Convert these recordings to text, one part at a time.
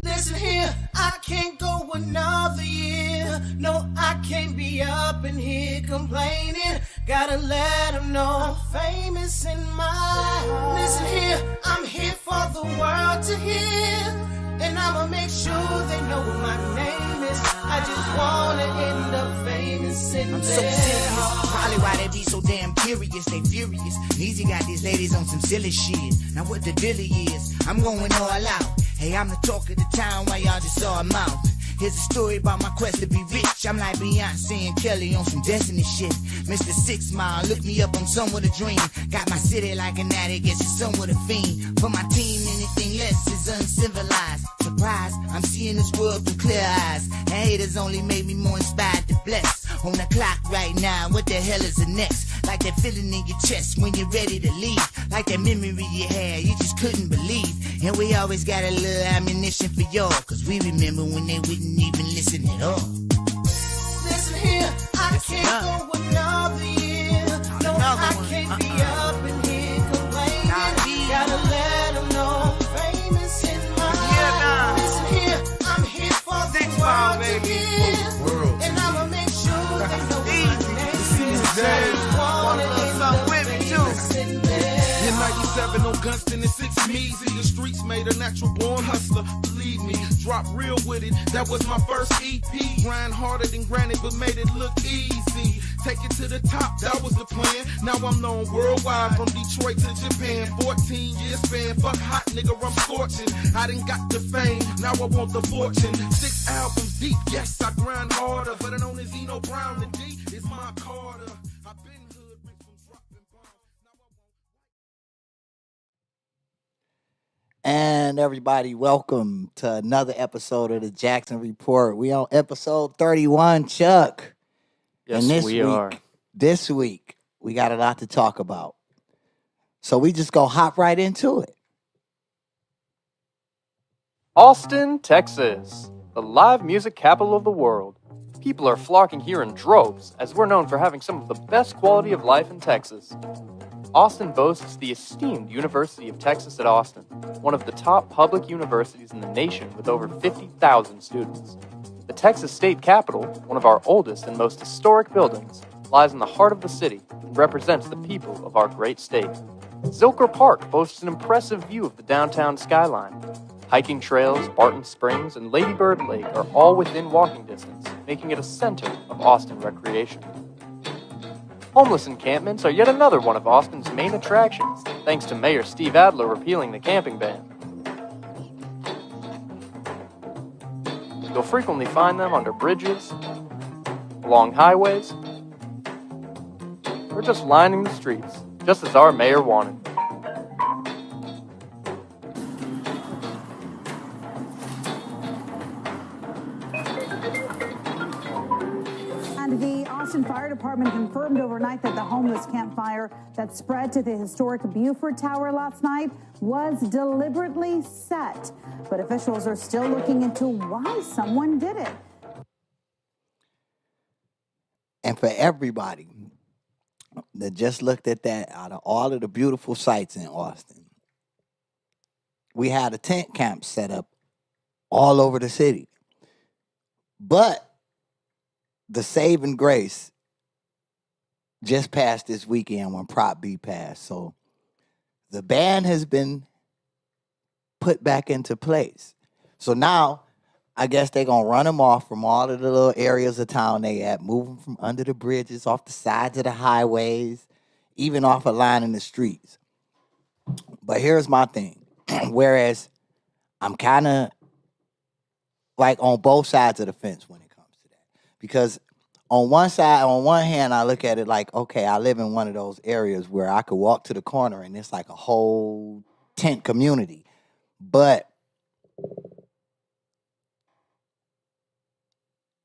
Listen here, I can't go another year. No, I can't be up in here complaining. Gotta let them know I'm famous in my heart. Listen here, I'm here for the world to hear. And I'ma make sure they know what my name is. I just wanna end up famous in I'm so their serious. heart. Probably why they be so damn curious. They furious. Easy got these ladies on some silly shit. Now what the dilly is, I'm going all out. Hey, I'm the talk of the town while y'all just saw a mouth. Here's a story about my quest to be rich. I'm like Beyonce and Kelly on some Destiny shit. Mr. 6 Mile, look me up, I'm somewhat a dream. Got my city like an addict, guess it's somewhat a fiend. For my team, anything less is uncivilized. Surprise, I'm seeing this world through clear eyes. And haters only made me more inspired to bless. On the clock right now, what the hell is the next? Like that feeling in your chest when you're ready to leave. Like that memory you had, you just couldn't believe. And we always got a little ammunition for y'all, cause we remember when they wouldn't even listen at all. Listen here, I can't go another year. No, I can't be up in here complaining. Gotta let them know I'm famous in my heart. Listen here, I'm here for the world to hear. And I'ma make sure they know my name is. Wanna end up famous in there. In 97 on Gunston and 6 Measy, the streets made a natural born hustler. Believe me, drop real with it. That was my first EP. Grind harder than granted, but made it look easy. Take it to the top, that was the plan. Now I'm known worldwide, from Detroit to Japan. 14 years span, fuck hot nigga, I'm scorching. I done got the fame, now I want the fortune. 6 albums deep, yes, I grind harder. But I know there's Eno Brown, the D is my Carter. I've been hood rich from dropping bombs. Now I won't. And everybody, welcome to another episode of the Jackson Report. We on episode 31, Chuck. Yes, and we are. This week, we got a lot to talk about. So we just gonna hop right into it. Austin, Texas, the live music capital of the world. People are flocking here in droves, as we're known for having some of the best quality of life in Texas. Austin boasts the esteemed University of Texas at Austin, one of the top public universities in the nation with over 50,000 students. The Texas State Capitol, one of our oldest and most historic buildings, lies in the heart of the city and represents the people of our great state. Zilker Park boasts an impressive view of the downtown skyline. Hiking trails, Barton Springs, and Lady Bird Lake are all within walking distance, making it a center of Austin recreation. Homeless encampments are yet another one of Austin's main attractions, thanks to Mayor Steve Adler repealing the camping ban. You'll frequently find them under bridges, along highways, or just lining the streets, just as our mayor wanted. And the Austin Fire Department confirmed overnight that the homeless campfire that spread to the historic Buford Tower last night was deliberately set. But officials are still looking into why someone did it. And for everybody that just looked at that, out of all of the beautiful sights in Austin, we had a tent camp set up all over the city. But the saving grace just passed this weekend when Prop B passed. So the ban has been put back into place. So now I guess they're going to run them off from all of the little areas of town they at, move them from under the bridges, off the sides of the highways, even off a line in the streets. But here's my thing. Whereas I'm kind of like on both sides of the fence when it comes to that. Because on one side, on one hand, I look at it like, okay, I live in one of those areas where I could walk to the corner and it's like a whole tent community. But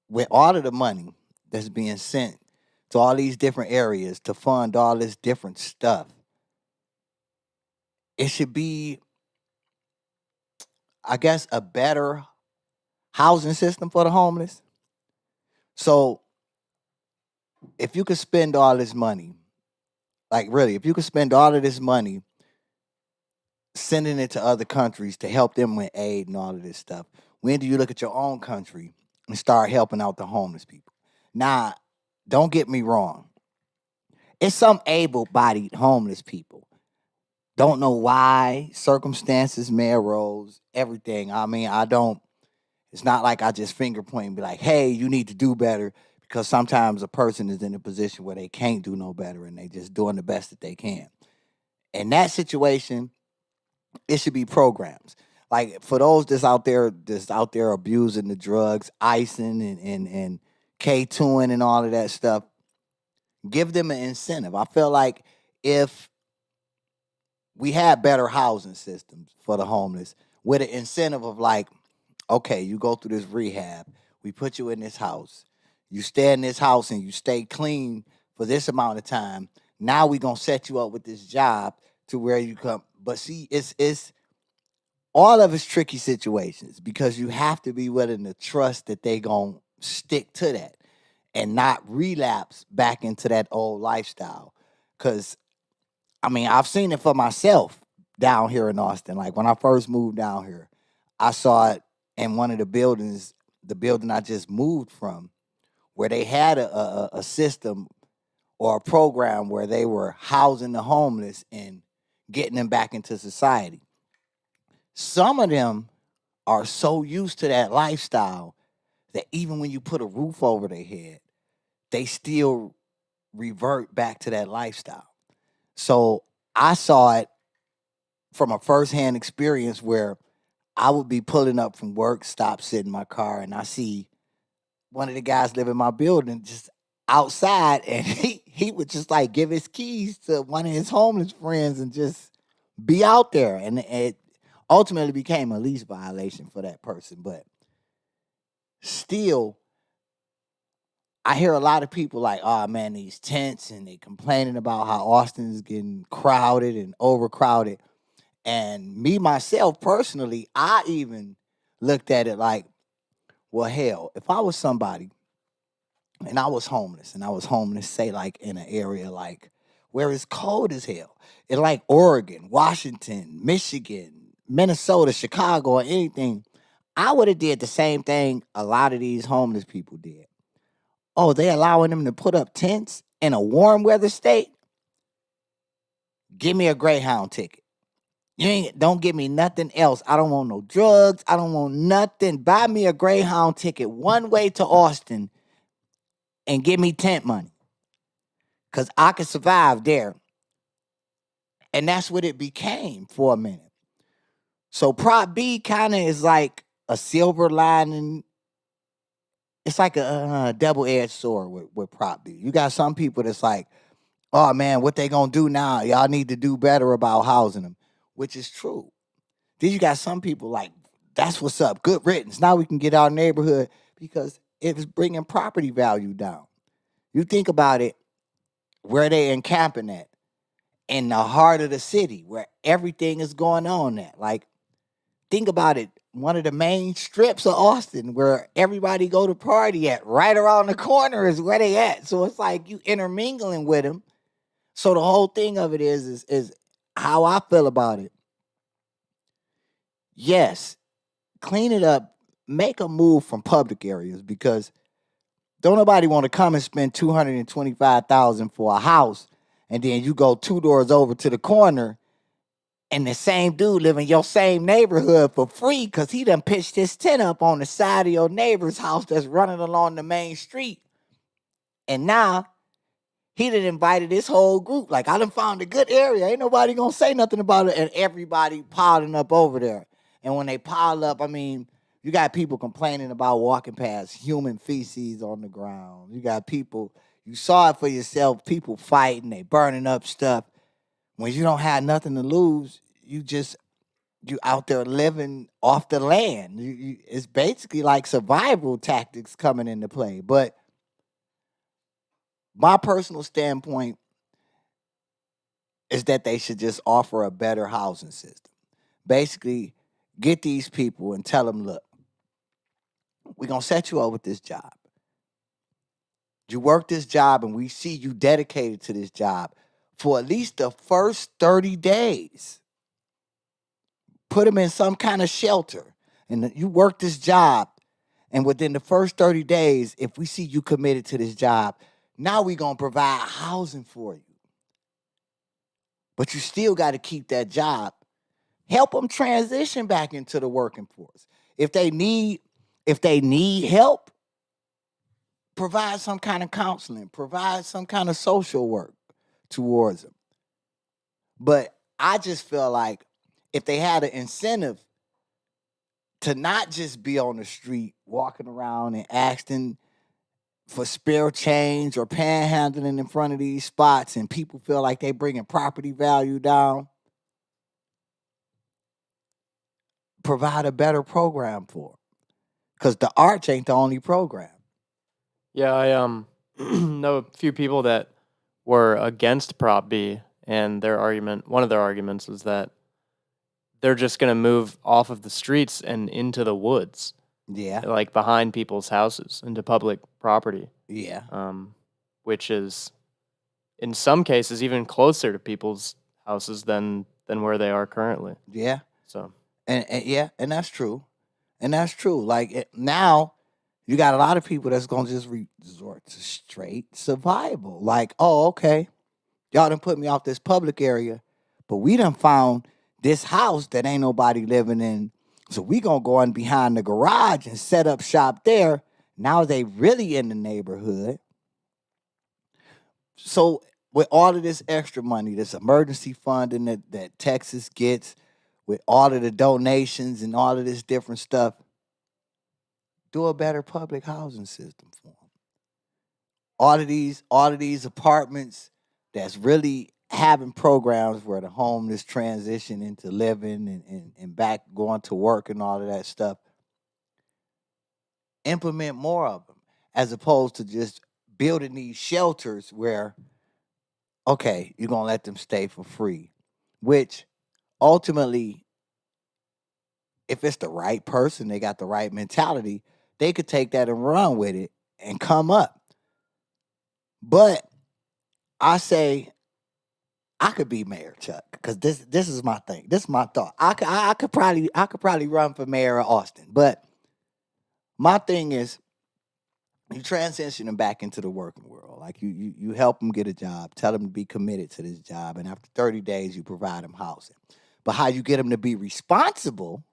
with all of the money that's being sent to all these different areas to fund all this different stuff, it should be, I guess, a better housing system for the homeless. So if you could spend all this money, like really, if you could spend all of this money sending it to other countries to help them with aid and all of this stuff? When do you look at your own country and start helping out the homeless people? Now, don't get me wrong. It's some able-bodied homeless people. Don't know why, circumstances may arose, everything. I mean, it's not like I just finger point and be like, hey, you need to do better, because sometimes a person is in a position where they can't do no better and they just doing the best that they can. In that situation, it should be programs. Like for those that's out there abusing the drugs, icing and K2ing and all of that stuff, give them an incentive. I feel like if we had better housing systems for the homeless with an incentive of like, okay, you go through this rehab, we put you in this house, you stay in this house and you stay clean for this amount of time. Now we gonna set you up with this job to where you come. But see, it's all of it's tricky situations because you have to be willing to trust that they gonna stick to that and not relapse back into that old lifestyle. Cause I mean, I've seen it for myself down here in Austin. Like when I first moved down here, I saw it in one of the buildings, the building I just moved from, where they had a system or a program where they were housing the homeless and getting them back into society. Some of them are so used to that lifestyle that even when you put a roof over their head, they still revert back to that lifestyle. So I saw it from a firsthand experience where I would be pulling up from work, stop, sit in my car, and I see one of the guys live in my building just outside, and he would just like give his keys to one of his homeless friends and just be out there. And it ultimately became a lease violation for that person. But still, I hear a lot of people like, oh man, these tents, and they complaining about how Austin is getting crowded and overcrowded. And me, myself, personally, I even looked at it like, well, hell, if I was somebody and I was homeless, say like in an area like where it's cold as hell, in like Oregon, Washington, Michigan, Minnesota, Chicago, or anything, I would have did the same thing a lot of these homeless people did. Oh, they allowing them to put up tents in a warm weather state? Give me a Greyhound ticket. Don't give me nothing else. I don't want no drugs. I don't want nothing. Buy me a Greyhound ticket one way to Austin and give me tent money. Cause I could survive there. And that's what it became for a minute. So Prop B kind of is like a silver lining. It's like a double-edged sword with Prop B. You got some people that's like, oh man, what they gonna do now? Y'all need to do better about housing them, which is true. Then you got some people like, that's what's up, good riddance. Now we can get our neighborhood because it's bringing property value down. You think about it, where they encamping at, in the heart of the city, where everything is going on at. Like, think about it, one of the main strips of Austin where everybody go to party at, right around the corner is where they at. So it's like you intermingling with them. So the whole thing of it is how I feel about it. Yes, clean it up, make a move from public areas because don't nobody want to come and spend $225,000 for a house, and then you go two doors over to the corner, and the same dude live in your same neighborhood for free because he done pitched his tent up on the side of your neighbor's house that's running along the main street, and now he done invited this whole group. Like, I done found a good area. Ain't nobody gonna say nothing about it. And everybody piling up over there. And when they pile up, I mean, you got people complaining about walking past human feces on the ground. You got people, you saw it for yourself, people fighting, they burning up stuff. When you don't have nothing to lose, you out there living off the land. It's basically like survival tactics coming into play. But my personal standpoint is that they should just offer a better housing system. Basically, get these people and tell them, look, we're going to set you up with this job. You work this job and we see you dedicated to this job for at least the first 30 days. put them in some kind of shelter, and you work this job, and within the first 30 days, if we see you committed to this job, now we're going to provide housing for you. But you still got to keep that job. Help them transition back into the working force. If they need help, provide some kind of counseling, provide some kind of social work towards them. But I just feel like if they had an incentive to not just be on the street walking around and asking for spare change or panhandling in front of these spots, and people feel like they bringing property value down, provide a better program for them. Because the arch ain't the only program. Yeah, I know a few people that were against Prop B, and one of their arguments is that they're just going to move off of the streets and into the woods. Yeah. Like behind people's houses, into public property. Yeah. Which is, in some cases, even closer to people's houses than where they are currently. Yeah. So. And that's true. And that's true. Like now, you got a lot of people that's going to just resort to straight survival. Like, oh, okay, y'all done put me off this public area, but we done found this house that ain't nobody living in. So we going to go in behind the garage and set up shop there. Now they really in the neighborhood. So with all of this extra money, this emergency funding that Texas gets, with all of the donations and all of this different stuff, do a better public housing system for them. All of these apartments that's really having programs where the homeless transition into living and back going to work and all of that stuff. Implement more of them, as opposed to just building these shelters where, okay, you're going to let them stay for free, which ultimately, if it's the right person, they got the right mentality, they could take that and run with it and come up. But I say, I could be mayor, Chuck, because this is my thing. This is my thought. I could probably run for mayor of Austin. But my thing is, you transition them back into the working world. Like you help them get a job, tell them to be committed to this job, and after 30 days, you provide them housing. But how you get them to be responsible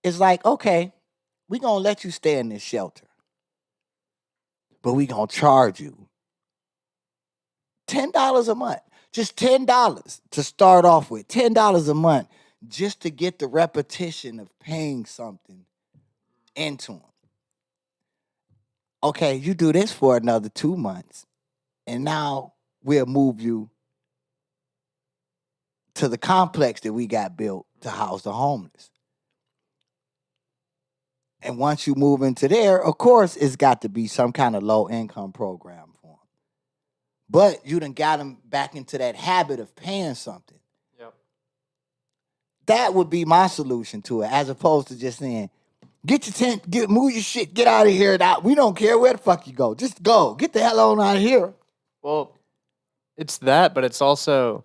is like, okay, we're going to let you stay in this shelter, but we're going to charge you $10 a month. Just $10 to start off with. $10 a month just to get the repetition of paying something into them. Okay, you do this for another 2 months, and now we'll move you to the complex that we got built to house the homeless. And once you move into there, of course, it's got to be some kind of low-income program for them. But you done got them back into that habit of paying something. Yep. That would be my solution to it, as opposed to just saying, get your tent, move your shit, get out of here. We don't care where the fuck you go. Just go. Get the hell on out of here. Well, it's that, but it's also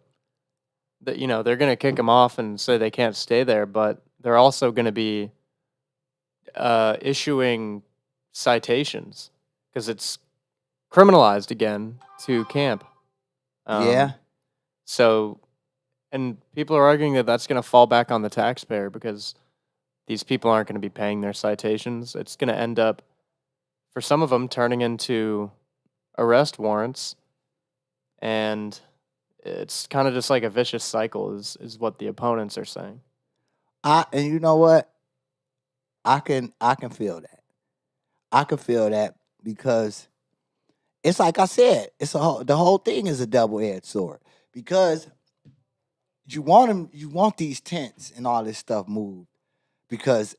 that, they're going to kick them off and say they can't stay there, but they're also going to be issuing citations because it's criminalized again to camp. Yeah. So, and people are arguing that that's going to fall back on the taxpayer because these people aren't going to be paying their citations. It's going to end up, for some of them, turning into arrest warrants. And it's kind of just like a vicious cycle is what the opponents are saying. And you know what? I can feel that. I can feel that because it's like I said, the whole thing is a double-edged sword because you want these tents and all this stuff moved because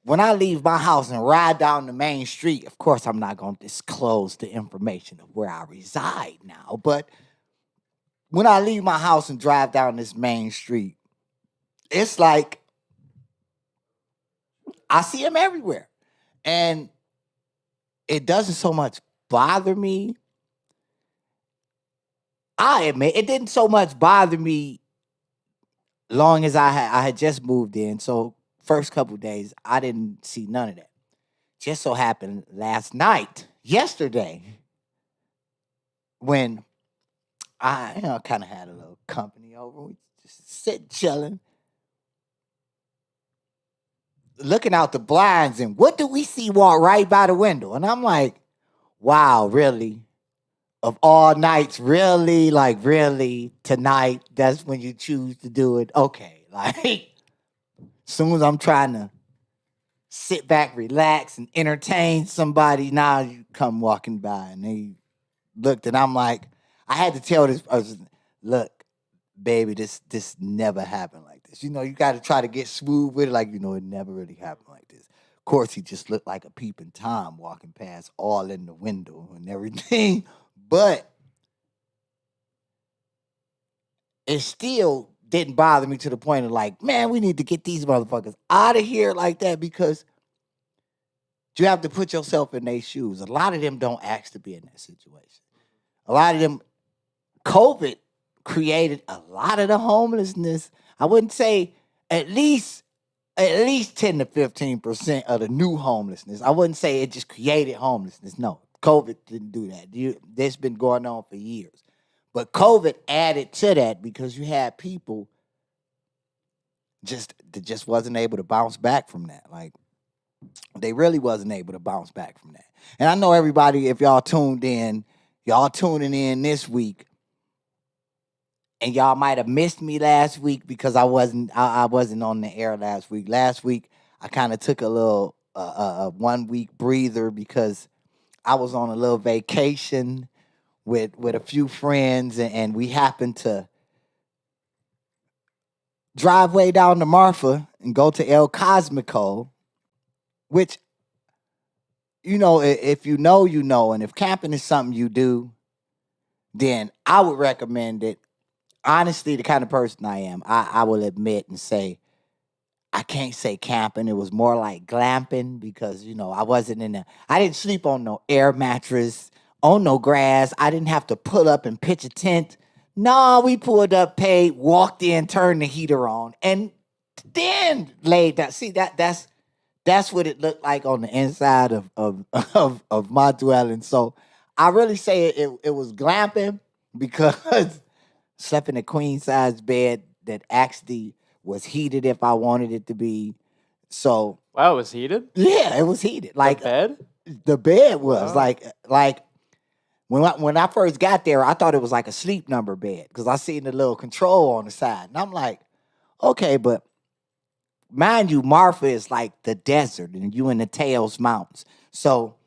when I leave my house and ride down the main street, of course I'm not going to disclose the information of where I reside now, but when I leave my house and drive down this main street, it's like I see them everywhere. And it doesn't so much bother me. I admit it didn't so much bother me long as I had just moved in, so first couple days I didn't see none of that. Just so happened last night, yesterday, when I kind of had a little company over, we just sitting chilling, looking out the blinds, and what do we see walk right by the window? And I'm like, wow, really? Of all nights, really? Like, really? Tonight, that's when you choose to do it? Okay. Like, soon as I'm trying to sit back, relax, and entertain somebody, now you come walking by and they looked, and I'm like, I had to tell this person, look, baby, this never happened like this. You know, you got to try to get smooth with it, like, it never really happened like this. Of course, he just looked like a peeping Tom walking past, all in the window and everything, but it still didn't bother me to the point of like, man, we need to get these motherfuckers out of here like that, because you have to put yourself in their shoes. A lot of them don't ask to be in that situation. A lot of them, COVID created a lot of the homelessness. I wouldn't say at least 10 to 15% of the new homelessness. I wouldn't say it just created homelessness. No, COVID didn't do that. That's been going on for years. But COVID added to that because you had people that just wasn't able to bounce back from that. Like, they really wasn't able to bounce back from that. And I know everybody, if y'all tuning in this week, and y'all might have missed me last week because I wasn't on the air last week. Last week I kind of took a little 1 week breather because I was on a little vacation with a few friends, and we happened to drive way down to Marfa and go to El Cosmico, which, if you know, and if camping is something you do, then I would recommend it. Honestly, the kind of person I am, I will admit and say, I can't say camping. It was more like glamping because, I didn't sleep on no air mattress, on no grass. I didn't have to pull up and pitch a tent. No, we pulled up, paid, walked in, turned the heater on, and then laid down. See, that's what it looked like on the inside of my dwelling. So I really say it was glamping because slept in a queen size bed that actually was heated if I wanted it to be. So Wow, it was heated? yeah, it was heated. Like The bed? the bed was Wow. like when I first got there, I thought it was like a sleep number bed because I seen the little control on the side, and I'm like, okay, but mind you, Marfa is like the desert, and you in the Tails Mountains, so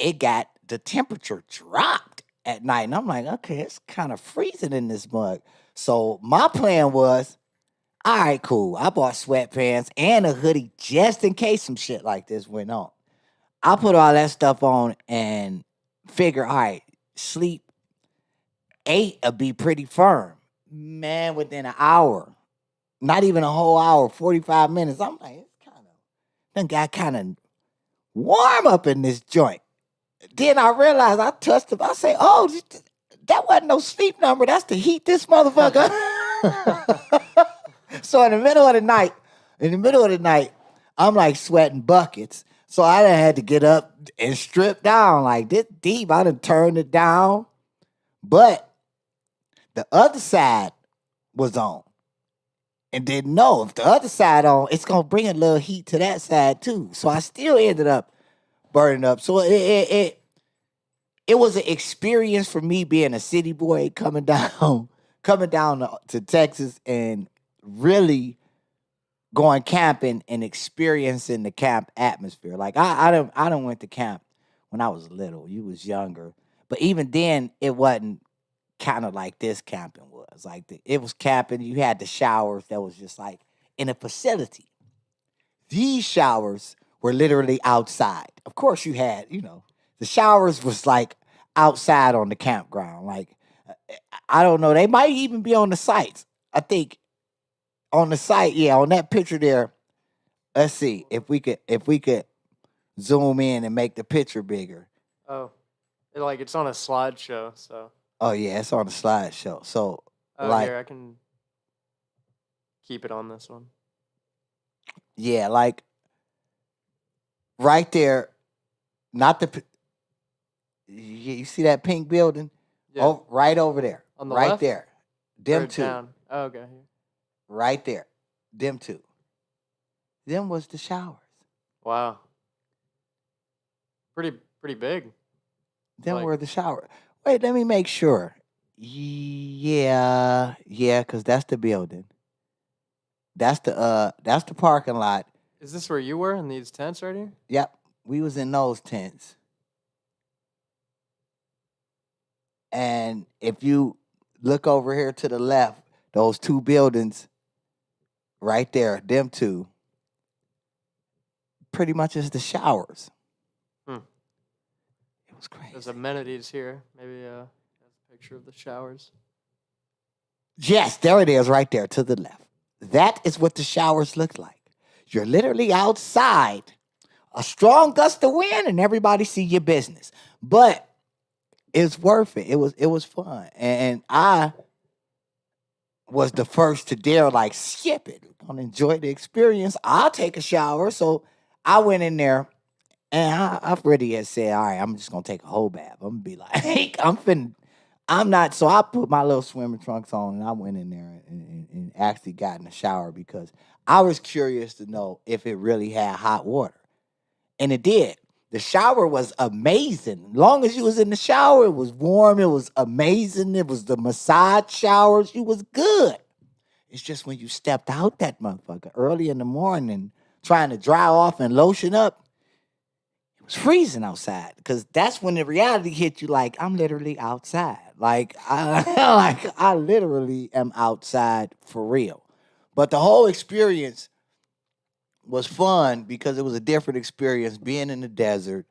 the temperature dropped at night. And I'm like, okay, it's kind of freezing in this mug. So my plan was, all right, cool. I bought sweatpants and a hoodie just in case some shit like this went on. I put all that stuff on and figure, all right, sleep 8 will be pretty firm. Man, within an hour, not even a whole hour, 45 minutes, I'm like, then got kind of warm up in this joint. Then I realized I touched it. I say, oh, that wasn't no sleep number. That's to heat this motherfucker. So in the middle of the night, I'm like sweating buckets. So I done had to get up and strip down. Like this deep, I done turned it down. But the other side was on. And didn't know if the other side on, it's gonna bring a little heat to that side too. So I still ended up burning up. So it was an experience for me being a city boy coming down to Texas and really going camping and experiencing the camp atmosphere. Like I don't went to camp when I was little. You was younger, but even then it wasn't kind of like this camping was. Like it was camping. You had the showers that was just like in a facility. These showers were literally outside. Of course, you had, the showers was like outside on the campground. Like, I don't know. They might even be on the sites. I think on the site, yeah, on that picture there. Let's see if we could zoom in and make the picture bigger. Oh, it's on a slideshow. So. Oh yeah, it's on the slideshow. So Oh, like, here I can. keep it on this one. Yeah, like right there, not the. You see that pink building? Yeah. Oh, right over there. On the right left? there. Or Them two. down. Oh, okay. Right there. Them two. Them was the showers. Wow. Pretty big. Them Like- were the shower. Wait, let me make sure. Yeah, because that's the building. That's the parking lot. Is this where you were in these tents right here? Yep, we was in those tents. And if you look over here to the left, those two buildings right there, them two, pretty much is the showers. It was crazy. There's amenities here. Maybe that's a picture of the showers. Yes, there it is right there to the left. That is what the showers look like. You're literally outside, a strong gust of wind, and everybody see your business. But it's worth it. It was fun. And I was the first to dare like skip it. I'm gonna enjoy the experience. I'll take a shower. So I went in there and I already had said, all right, I'm just gonna take a whole bath. I'm gonna be like, I'm not. So I put my little swimming trunks on and I went in there and actually got in the shower because I was curious to know if it really had hot water. And it did. The shower was amazing. Long as you was in the shower, it was warm. It was amazing. It was the massage showers. It was good. It's just when you stepped out that motherfucker early in the morning trying to dry off and lotion up, it was freezing outside because that's when the reality hit you like, I'm literally outside. Like I literally am outside for real. But the whole experience was fun because it was a different experience being in the desert,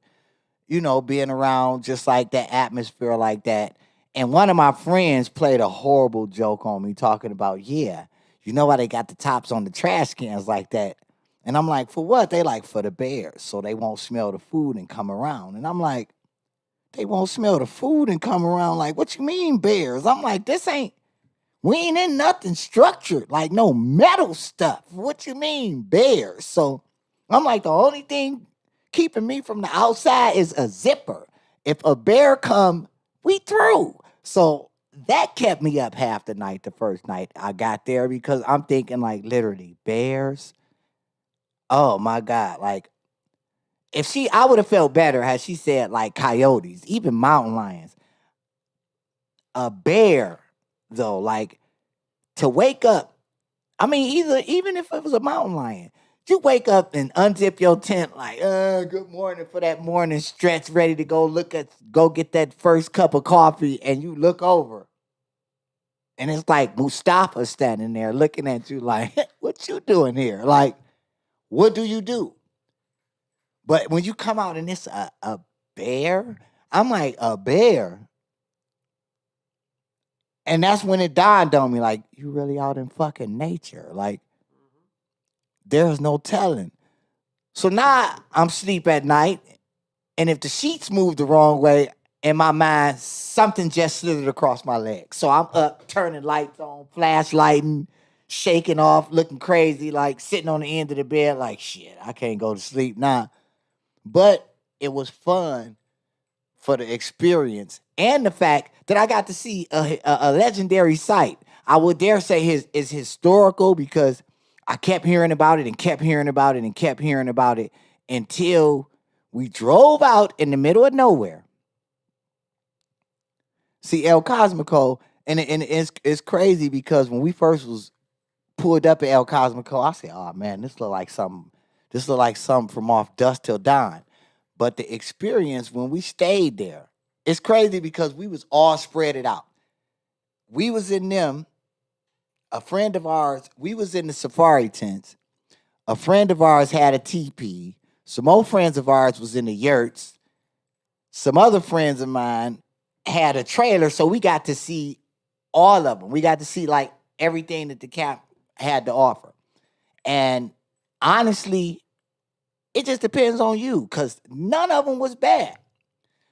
being around just like that atmosphere like that. And one of my friends played a horrible joke on me talking about, yeah, you know why they got the tops on the trash cans like that? And I'm like, for what? They like, for the bears, so they won't smell the food and come around. And I'm like, they won't smell the food and come around? Like, what you mean bears? I'm like, we ain't in nothing structured, like no metal stuff. What you mean, bears? So I'm like, the only thing keeping me from the outside is a zipper. If a bear come, we through. So that kept me up half the night the first night I got there because I'm thinking like literally bears. Oh my God. Like I would have felt better had she said like coyotes, even mountain lions. A bear though, like to wake up, I mean, even if it was a mountain lion, you wake up and unzip your tent like, good morning for that morning stretch, ready to go get that first cup of coffee, and you look over, and it's like Mustafa standing there looking at you like, what you doing here? Like, what do you do? But when you come out and it's a bear, I'm like, a bear? And that's when it dawned on me, like, you really out in fucking nature. Like, there's no telling. So now I'm asleep at night, and if the sheets move the wrong way, in my mind, something just slithered across my legs. So I'm up, turning lights on, flashlighting, shaking off, looking crazy, like sitting on the end of the bed, like, shit, I can't go to sleep now. But it was fun for the experience and the fact that I got to see a legendary site. I would dare say is historical because I kept hearing about it and kept hearing about it and kept hearing about it until we drove out in the middle of nowhere. See El Cosmico, and it's crazy because when we first was pulled up at El Cosmico, I said, "Oh man, this look like something. This look like something from off Dusk Till Dawn." But the experience when we stayed there, it's crazy because we was all spread it out. We was in them. A friend of ours, we was in the safari tents. A friend of ours had a teepee. Some old friends of ours was in the yurts. Some other friends of mine had a trailer, so we got to see all of them. We got to see like everything that the camp had to offer. And honestly, it just depends on you because none of them was bad.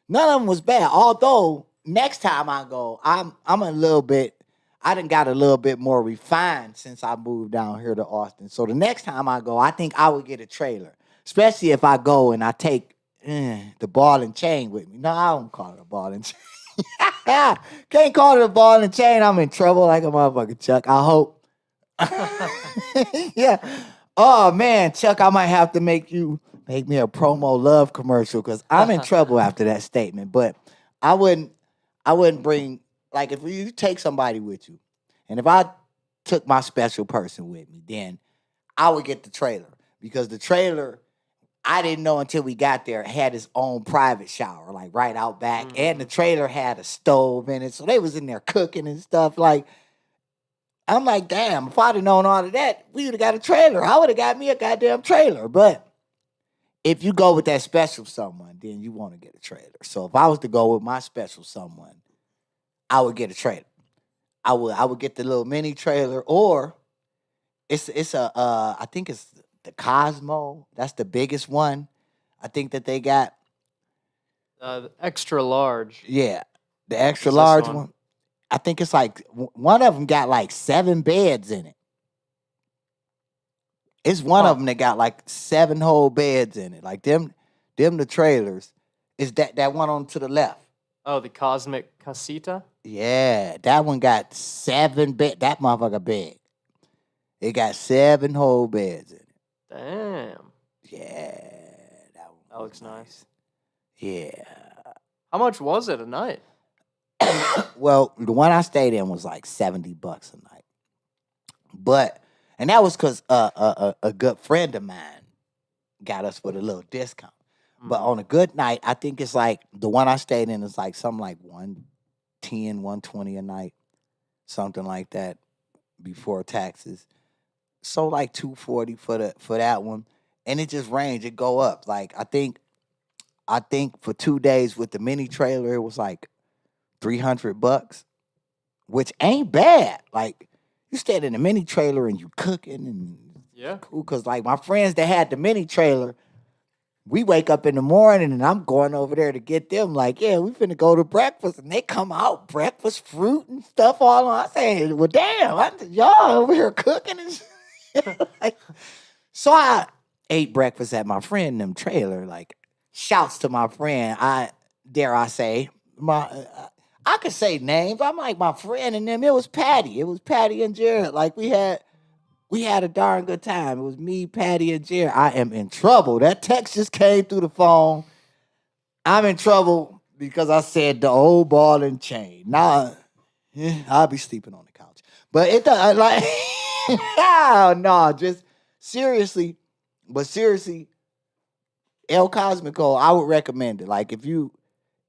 None of them was bad. Although next time I go, I'm a little bit. I done got a little bit more refined since I moved down here to Austin. So the next time I go, I think I would get a trailer, especially if I go and I take the ball and chain with me. No, I don't call it a ball and chain. Can't call it a ball and chain. I'm in trouble like a motherfucker, Chuck. I hope. Yeah. Oh man, Chuck, I might have to make me a promo love commercial because I'm in trouble after that statement. But I wouldn't bring like if you take somebody with you, and if I took my special person with me, then I would get the trailer because the trailer I didn't know until we got there had its own private shower, like right out back, and the trailer had a stove in it, so they was in there cooking and stuff. Like I'm like, damn, if I'd have known all of that, we would have got a trailer. I would have got me a goddamn trailer. But if you go with that special someone, then you want to get a trailer. So if I was to go with my special someone, I would get a trailer. I would get the little mini trailer, or it's a I think it's the Cosmo. That's the biggest one. I think that they got. Extra large. Yeah, the extra What's this large one? one. I think it's like one of them got like 7 beds in it. It's one of them that got like 7 whole beds in it. Like them the trailers. Is that one on to the left? Oh, the Cosmic Casita? Yeah, that one got 7 bed. That motherfucker big. It got 7 whole beds in it. Damn. Yeah, that one. That looks nice. Yeah. How much was it a night? Well, the one I stayed in was like $70 a night. And that was because a good friend of mine got us with a little discount. But on a good night, I think it's like the one I stayed in is like something like 110, 120 a night, something like that before taxes. So like 240 for that one, and it just ranged. It go up. Like I think for 2 days with the mini trailer, it was like $300, which ain't bad. Like you stayed in a mini trailer and you cooking and Yeah. cool. Cause like my friends that had the mini trailer, we wake up in the morning and I'm going over there to get them. Like, yeah, we finna go to breakfast, and they come out breakfast, fruit and stuff all on. I say, well, damn, y'all over here cooking and shit. Like, so I ate breakfast at my friend them trailer. Like, shouts to my friend. I say I could say names. I'm like my friend and them. It was Patty. It was Patty and Jared. Like we had a darn good time. It was me, Patty, and Jared. I am in trouble. That text just came through the phone. I'm in trouble because I said the old ball and chain. Now, I'll be sleeping on the couch. But it does like no, just seriously. But seriously, El Cosmico, I would recommend it. Like if you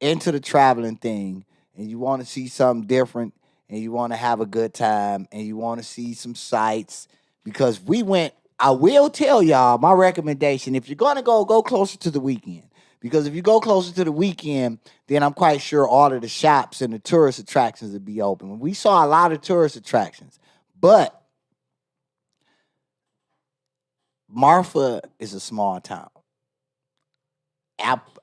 into the traveling thing and you want to see something different and you want to have a good time and you want to see some sights, because we went, I will tell y'all my recommendation, if you're going to go closer to the weekend. Because if you go closer to the weekend, then I'm quite sure all of the shops and the tourist attractions will be open. We saw a lot of tourist attractions, but Marfa is a small town.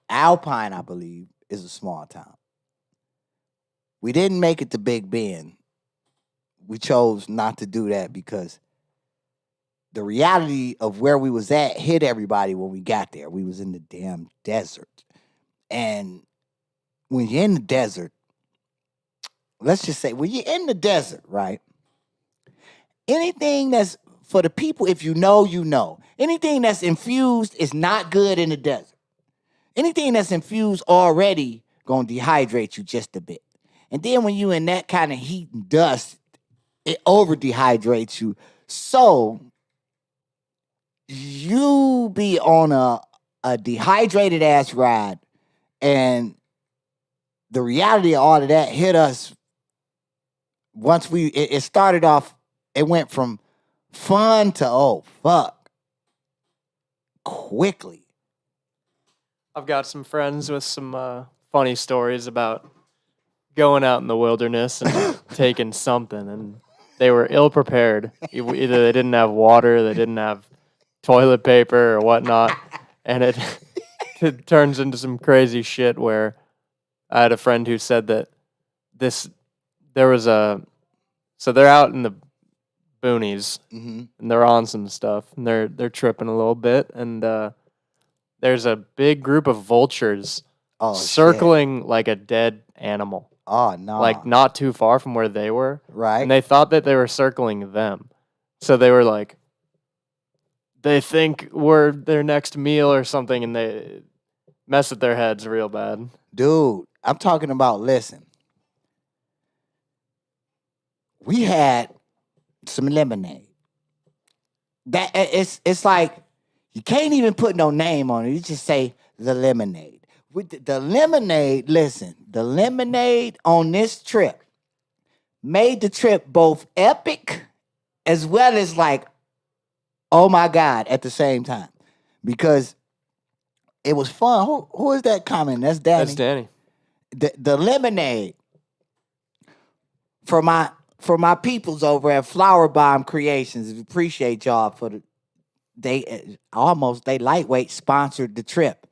Alpine, I believe, is a small town. We didn't make it to Big Bend. We chose not to do that because the reality of where we was at hit everybody when we got there. We was in the damn desert. And when you're in the desert, let's just say, when you're in the desert, right? Anything that's for the people, if you know, you know. Anything that's infused is not good in the desert. Anything that's infused already gonna dehydrate you just a bit. And then when you in that kind of heat and dust, it over dehydrates you. So you be on a dehydrated ass ride, and the reality of all of that hit us once it started off. It went from fun to oh fuck quickly. I've got some friends with some funny stories about going out in the wilderness and taking something, and they were ill prepared. Either they didn't have water, they didn't have toilet paper or whatnot, and it turns into some crazy shit where I had a friend who said that there was So they're out in the boonies Mm-hmm. and they're on some stuff and they're tripping a little bit and there's a big group of vultures Oh, circling like a dead animal, Oh, no. like not too far from where they were. Right. And they thought that they were circling them. So they were like, they think we're their next meal or something and they mess with their heads real bad. Dude, I'm talking about, listen. We had some lemonade. That it's like you can't even put no name on it. You just say the lemonade. With the lemonade, listen, the lemonade on this trip made the trip both epic as well as like, oh my God, at the same time. Because it was fun. Who is that comment? That's Danny. That's Danny. The lemonade for my peoples over at Flower Bomb Creations. Appreciate y'all for they lightweight sponsored the trip.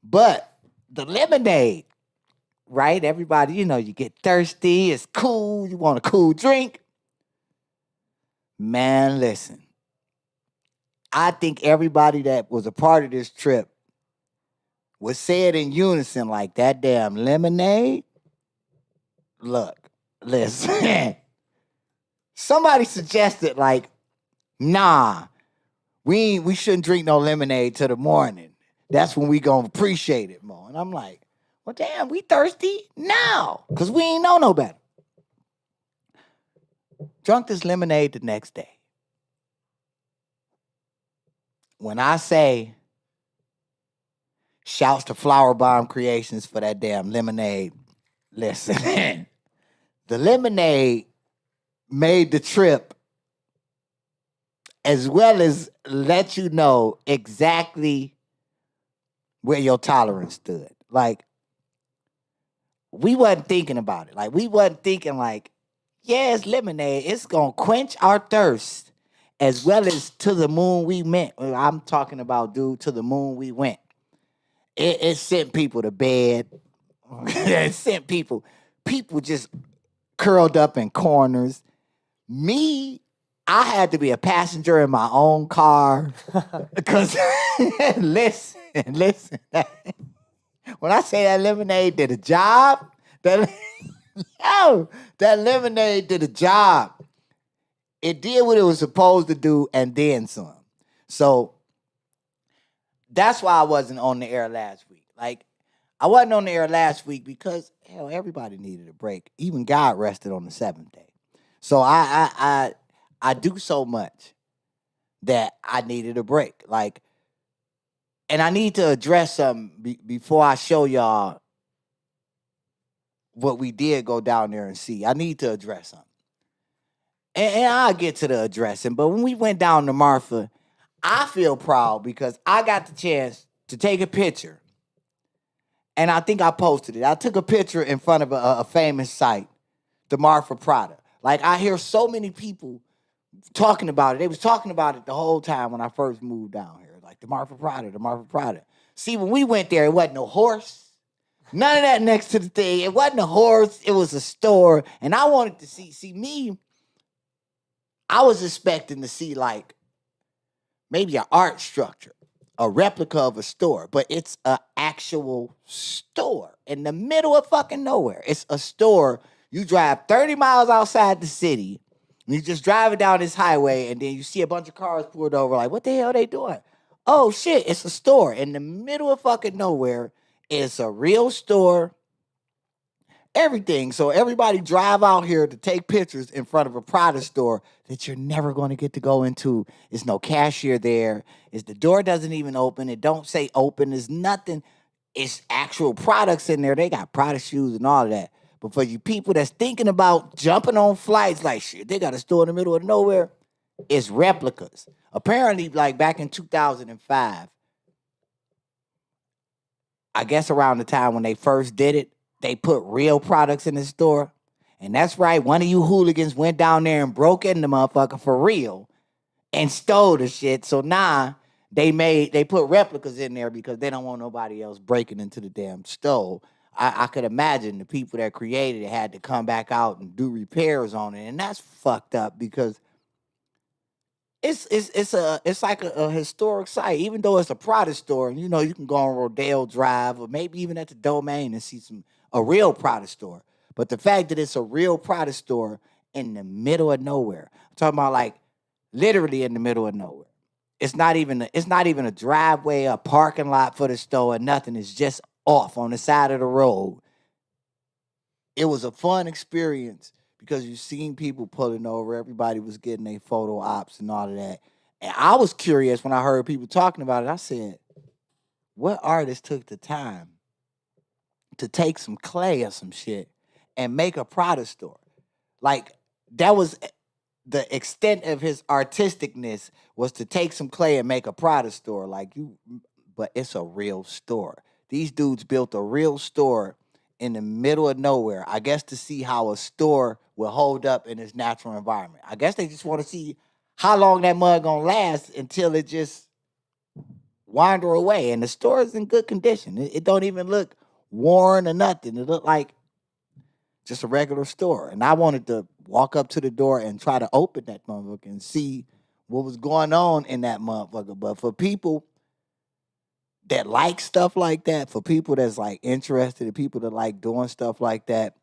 But the lemonade, right? Everybody, you get thirsty, it's cool, you want a cool drink. Man, listen. I think everybody that was a part of this trip would say it in unison like that damn lemonade. Look, listen. Somebody suggested like, nah, we shouldn't drink no lemonade till the morning. That's when we gonna appreciate it more. And I'm like, well, damn, we thirsty now because we ain't know no better. Drunk this lemonade the next day. When I say shouts to Flower Bomb Creations for that damn lemonade, listen, the lemonade made the trip as well as let you know exactly where your tolerance stood. Like, we wasn't thinking about it. Like, we wasn't thinking like, yeah, it's lemonade. It's going to quench our thirst as well as to the moon we went. I'm talking about, dude, to the moon we went. It sent people to bed. It sent people just curled up in corners. Me, I had to be a passenger in my own car because listen. When I say that lemonade did a job, that lemonade did a job. It did what it was supposed to do and then some. So that's why I wasn't on the air last week. Like, I wasn't on the air last week because, hell, everybody needed a break. Even God rested on the seventh day. So I do so much that I needed a break. Like, and I need to address something before I show y'all what we did go down there and see. I need to address something. And I'll get to the addressing. But when we went down to Marfa, I feel proud because I got the chance to take a picture. And I think I posted it. I took a picture in front of a famous site, the Marfa Prada. Like, I hear so many people talking about it. They was talking about it the whole time when I first moved down here. Like, the Marfa Prada, the Marfa Prada. See, when we went there, it wasn't no horse. None of that next to the thing. It wasn't a horse. It was a store. And I wanted to see me, I was expecting to see, like, maybe an art structure, a replica of a store, but it's an actual store in the middle of fucking nowhere. It's a store. You drive 30 miles outside the city, and you just driving down this highway, and then you see a bunch of cars pulled over. Like, what the hell are they doing? Oh, shit, it's a store in the middle of fucking nowhere. It's a real store. Everything. So everybody drive out here to take pictures in front of a Prada store that you're never going to get to go into. There's no cashier there. The door doesn't even open. It don't say open. There's nothing. It's actual products in there. They got Prada shoes and all of that. But for you people that's thinking about jumping on flights, like, shit, they got a store in the middle of nowhere, it's replicas. Apparently, like back in 2005, I guess around the time when they first did it, they put real products in the store. And that's right, one of you hooligans went down there and broke in the motherfucker for real and stole the shit. So now they put replicas in there because they don't want nobody else breaking into the damn store. I could imagine the people that created it had to come back out and do repairs on it, and that's fucked up because it's like a historic site, even though it's a product store. And you can go on Rodeo Drive or maybe even at the Domain and see a real product store. But the fact that it's a real product store in the middle of nowhere, I'm talking about like literally in the middle of nowhere. It's not even a driveway, a parking lot for the store, or nothing. It's just off on the side of the road. It was a fun experience because you seen people pulling over. Everybody was getting their photo ops and all of that. And I was curious when I heard people talking about it. I said, what artist took the time to take some clay or some shit and make a product store? Like, that was the extent of his artisticness, was to take some clay and make a product store. But it's a real store. These dudes built a real store in the middle of nowhere. I guess to see how a store will hold up in its natural environment. I guess they just want to see how long that mud gonna last until it just wander away. And the store is in good condition. It don't even look worn or nothing. It looked like just a regular store. And I wanted to walk up to the door and try to open that motherfucker and see what was going on in that motherfucker. But for people that like stuff like that, for people that's like interested, and people that like doing stuff like that,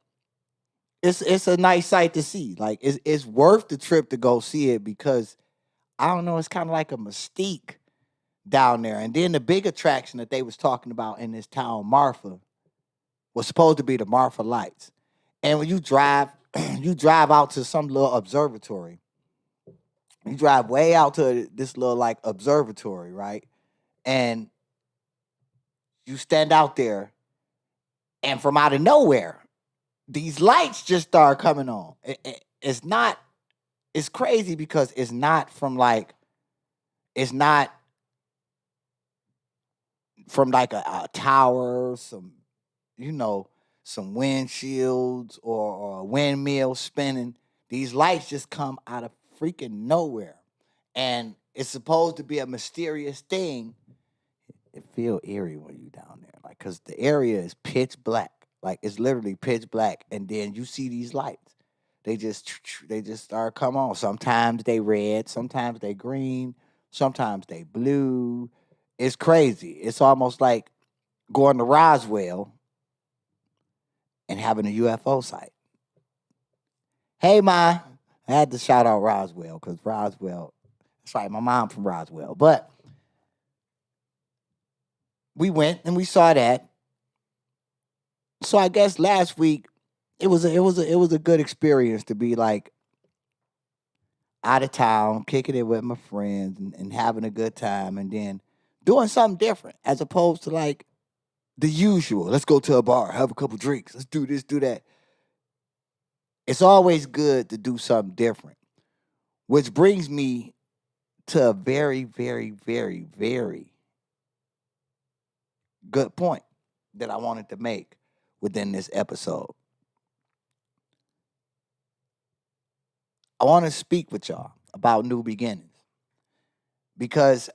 it's a nice sight to see. Like, it's worth the trip to go see it because I don't know, it's kind of like a mystique down there. And then the big attraction that they was talking about in this town, Marfa, was supposed to be the Marfa lights. And when you drive, you drive out to some little observatory. You drive way out to this little like observatory, right? And you stand out there, and from out of nowhere, these lights just start coming on. It's not. It's crazy because it's not from like. It's not from like a tower, some windshields or a windmill spinning. These lights just come out of freaking nowhere. And it's supposed to be a mysterious thing. It feel eerie when you down there. Like, cause the area is pitch black. Like, it's literally pitch black. And then you see these lights. They just start come on. Sometimes they red, sometimes they green, sometimes they blue. It's crazy. It's almost like going to Roswell and having a UFO site. Hey, Ma. I had to shout out Roswell because Roswell, that's right, my mom from Roswell. But we went and we saw that. So I guess last week it was a good experience to be like out of town, kicking it with my friends and having a good time and then doing something different as opposed to like the usual. Let's go to a bar, have a couple drinks, let's do this, do that. It's always good to do something different, which brings me to a very, very, very, very good point that I wanted to make within this episode. I want to speak with y'all about new beginnings because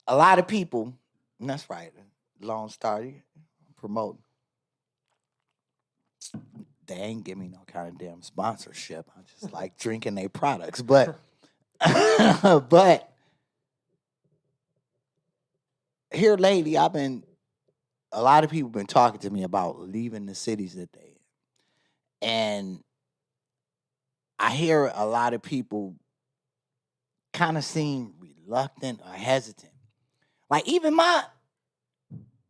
a lot of people, and that's right, Lone Star, promoting. They ain't give me no kind of damn sponsorship. I just like drinking their products. But but here lately, a lot of people been talking to me about leaving the cities that they in. And I hear a lot of people kind of seem reluctant or hesitant. Like, even my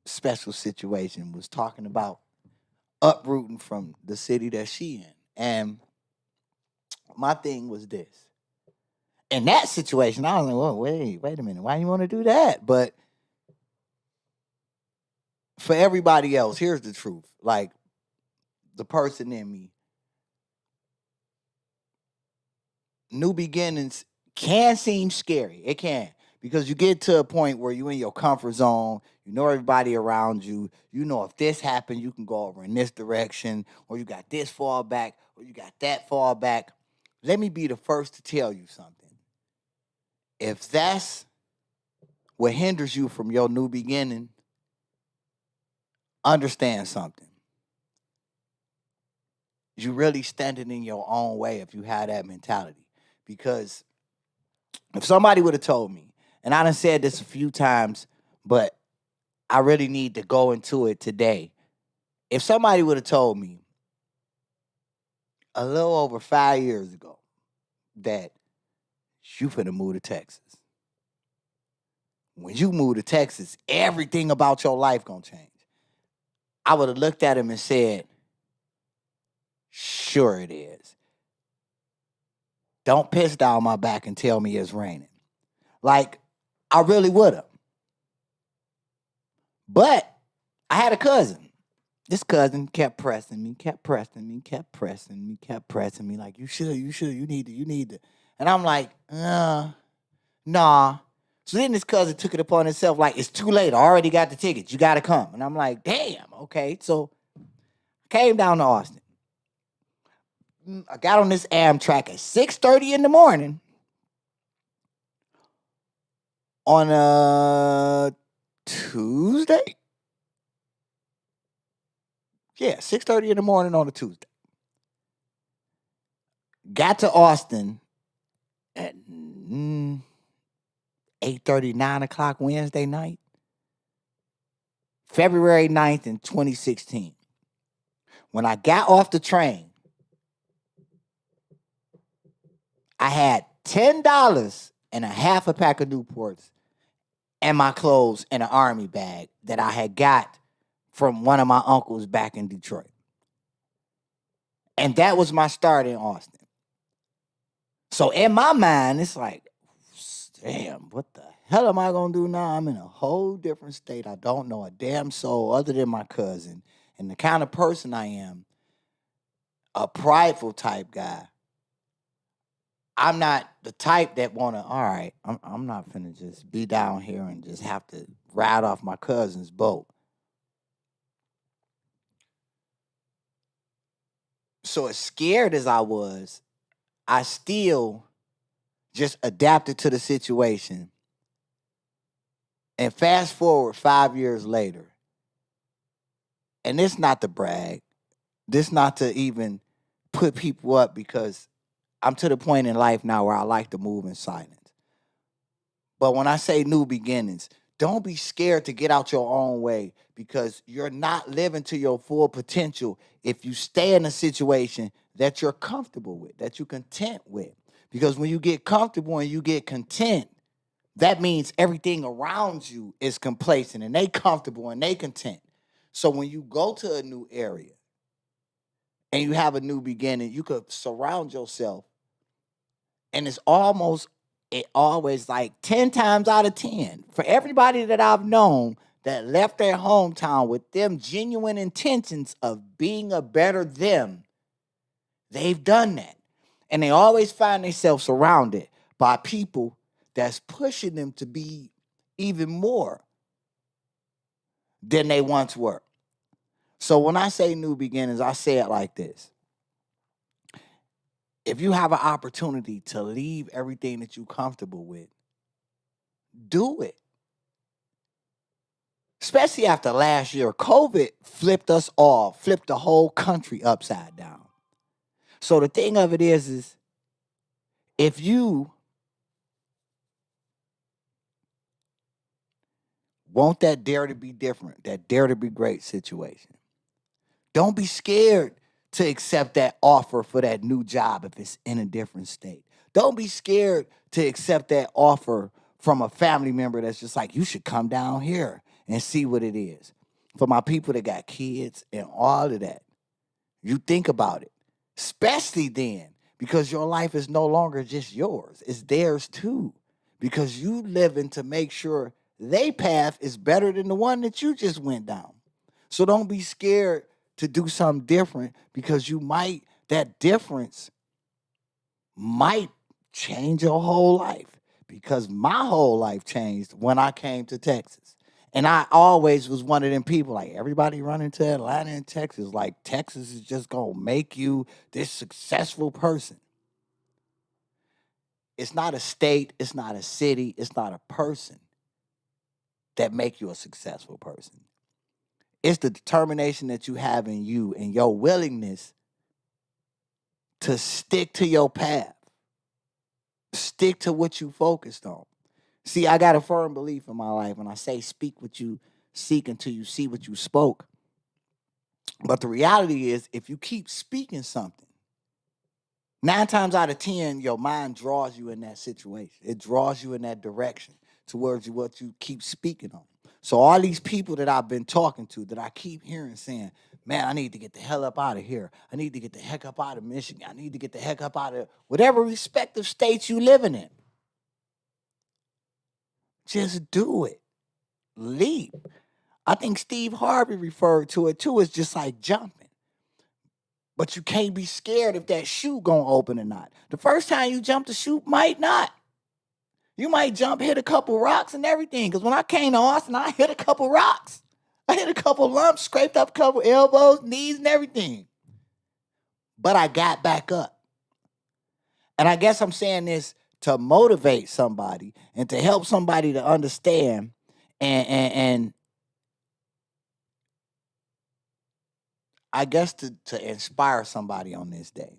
special situation was talking about uprooting from the city that she in. And my thing was this. In that situation, I was like, well, wait a minute. Why you want to do that? But for everybody else, here's the truth. Like, the person in me, new beginnings can seem scary. It can. Because you get to a point where you're in your comfort zone. You know everybody around you. You know if this happened, you can go over in this direction. Or you got this far back. Or you got that far back. Let me be the first to tell you something. If that's what hinders you from your new beginning, understand something. You really standing in your own way if you have that mentality. Because if somebody would have told me, and I done said this a few times, but I really need to go into it today. If somebody would have told me a little over 5 years ago that you finna move to Texas. When you move to Texas, everything about your life gonna change. I would have looked at him and said, sure it is. Don't piss down my back and tell me it's raining. Like, I really would have. But I had a cousin. This cousin kept pressing me, kept pressing me, kept pressing me, kept pressing me. Like, you need to. And I'm like, nah. So then this cousin took it upon himself, like, it's too late. I already got the tickets. You got to come. And I'm like, damn, okay. So came down to Austin. I got on this Amtrak at 6:30 in the morning on a Tuesday. Yeah, 6:30 in the morning on a Tuesday. Got to Austin at 8:30, 9 o'clock Wednesday night. February 9th in 2016. When I got off the train, I had $10 and a half a pack of Newports and my clothes in an army bag that I had got from one of my uncles back in Detroit. And that was my start in Austin. So in my mind, it's like, damn, what the hell am I going to do now? I'm in a whole different state. I don't know a damn soul other than my cousin. And the kind of person I am, a prideful type guy. I'm not the type that want to, all right, I'm not finna just be down here and just have to ride off my cousin's boat. So as scared as I was, I still just adapted to the situation. And fast forward 5 years later, and this not to brag, this not to even put people up, because I'm to the point in life now where I like to move in silence. But when I say new beginnings, don't be scared to get out your own way, because you're not living to your full potential if you stay in a situation that you're comfortable with, that you're content with. Because when you get comfortable and you get content, that means everything around you is complacent and they comfortable and they content. So when you go to a new area and you have a new beginning, you could surround yourself, and it's always like 10 times out of 10. For everybody that I've known that left their hometown with them genuine intentions of being a better them, they've done that. And they always find themselves surrounded by people that's pushing them to be even more than they once were. So when I say new beginnings, I say it like this. If you have an opportunity to leave everything that you're comfortable with, do it. Especially after last year, COVID flipped us all, flipped the whole country upside down. So the thing of it is if you want that dare to be different, that dare to be great situation, don't be scared to accept that offer for that new job if it's in a different state. Don't be scared to accept that offer from a family member that's just like, you should come down here and see what it is. For my people that got kids and all of that, you think about it, especially then, because your life is no longer just yours. It's theirs too, because you living to make sure their path is better than the one that you just went down. So don't be scared to do something different, because that difference might change your whole life, because my whole life changed when I came to Texas. And I always was one of them people, like everybody running to Atlanta and Texas, like Texas is just going to make you this successful person. It's not a state, it's not a city, it's not a person that make you a successful person. It's the determination that you have in you and your willingness to stick to your path. Stick to what you focused on. See, I got a firm belief in my life when I say speak what you seek until you see what you spoke. But the reality is, if you keep speaking something, 9 times out of 10, your mind draws you in that situation. It draws you in that direction towards what you keep speaking on. So all these people that I've been talking to, that I keep hearing saying, man, I need to get the hell up out of here. I need to get the heck up out of Michigan. I need to get the heck up out of whatever respective states you living in. Just do it. Leap. I think Steve Harvey referred to it too as just like jumping. But you can't be scared if that shoe gonna open or not. The first time you jump the chute might not. You might jump, hit a couple rocks and everything. Because when I came to Austin, I hit a couple rocks. I hit a couple lumps, scraped up a couple elbows, knees, and everything. But I got back up. And I guess I'm saying this to motivate somebody and to help somebody to understand and I guess to inspire somebody on this day.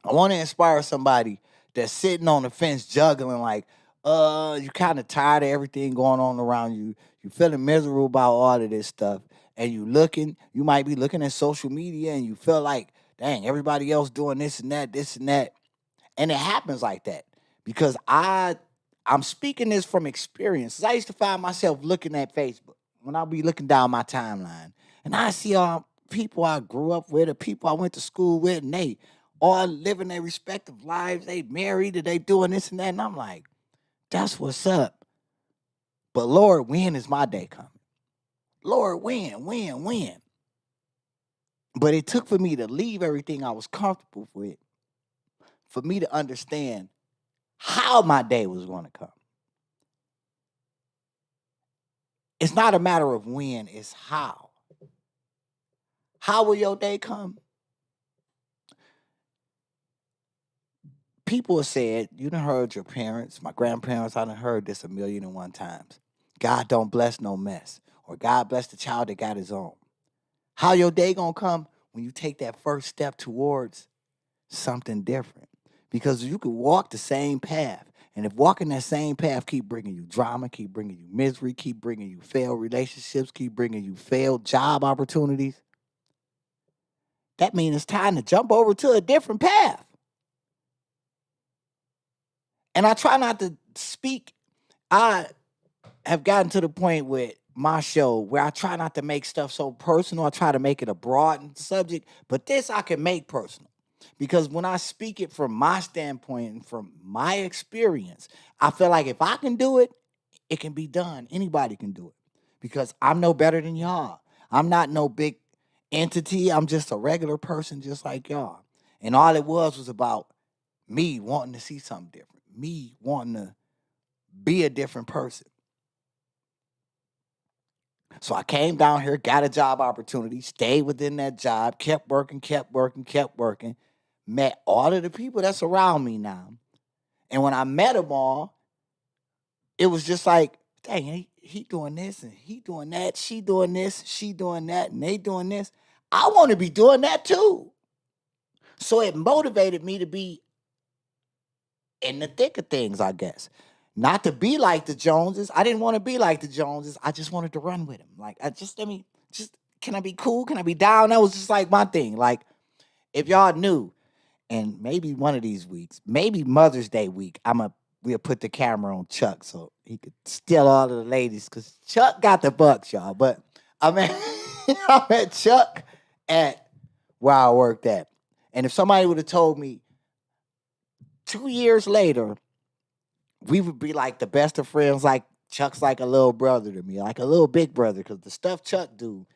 I want to inspire somebody that's sitting on the fence juggling like, you kind of tired of everything going on around you. You feeling miserable about all of this stuff. And you might be looking at social media and you feel like, dang, everybody else doing this and that, this and that. And it happens like that because I'm speaking this from experience. I used to find myself looking at Facebook when I'll be looking down my timeline and I see all people I grew up with or people I went to school with and they all living their respective lives. They married or they doing this and that. And I'm like, that's what's up. But Lord, when is my day coming? Lord, when? But it took for me to leave everything I was comfortable with for me to understand how my day was going to come. It's not a matter of when, it's how. How will your day come? People have said, you done heard your parents, my grandparents, I done heard this 1,000,001 times. God don't bless no mess. Or God bless the child that got his own. How your day gonna come? When you take that first step towards something different. Because you could walk the same path. And if walking that same path keep bringing you drama, keep bringing you misery, keep bringing you failed relationships, keep bringing you failed job opportunities, that means it's time to jump over to a different path. And I try not to speak. I have gotten to the point with my show where I try not to make stuff so personal. I try to make it a broad subject, but this I can make personal. Because when I speak it from my standpoint and from my experience, I feel like if I can do it, it can be done. Anybody can do it. Because I'm no better than y'all. I'm not no big entity. I'm just a regular person just like y'all. And all it was about me wanting to see something different. Me wanting to be a different person. So I came down here, got a job opportunity, stayed within that job, kept working, met all of the people that's around me now. And when I met them all, it was just like, dang, he doing this and he doing that, she doing this, she doing that, and they doing this. I want to be doing that too. So it motivated me to be in the thick of things, I guess. Not to be like the Joneses. I didn't want to be like the Joneses. I just wanted to run with them. Like, can I be cool? Can I be down? That was just like my thing. Like, if y'all knew, and maybe one of these weeks, maybe Mother's Day week, we'll put the camera on Chuck so he could steal all of the ladies, because Chuck got the bucks, y'all. But I met Chuck at where I worked at. And if somebody would have told me 2 years later, we would be like the best of friends, like Chuck's like a little brother to me, like a little big brother, because the stuff Chuck do,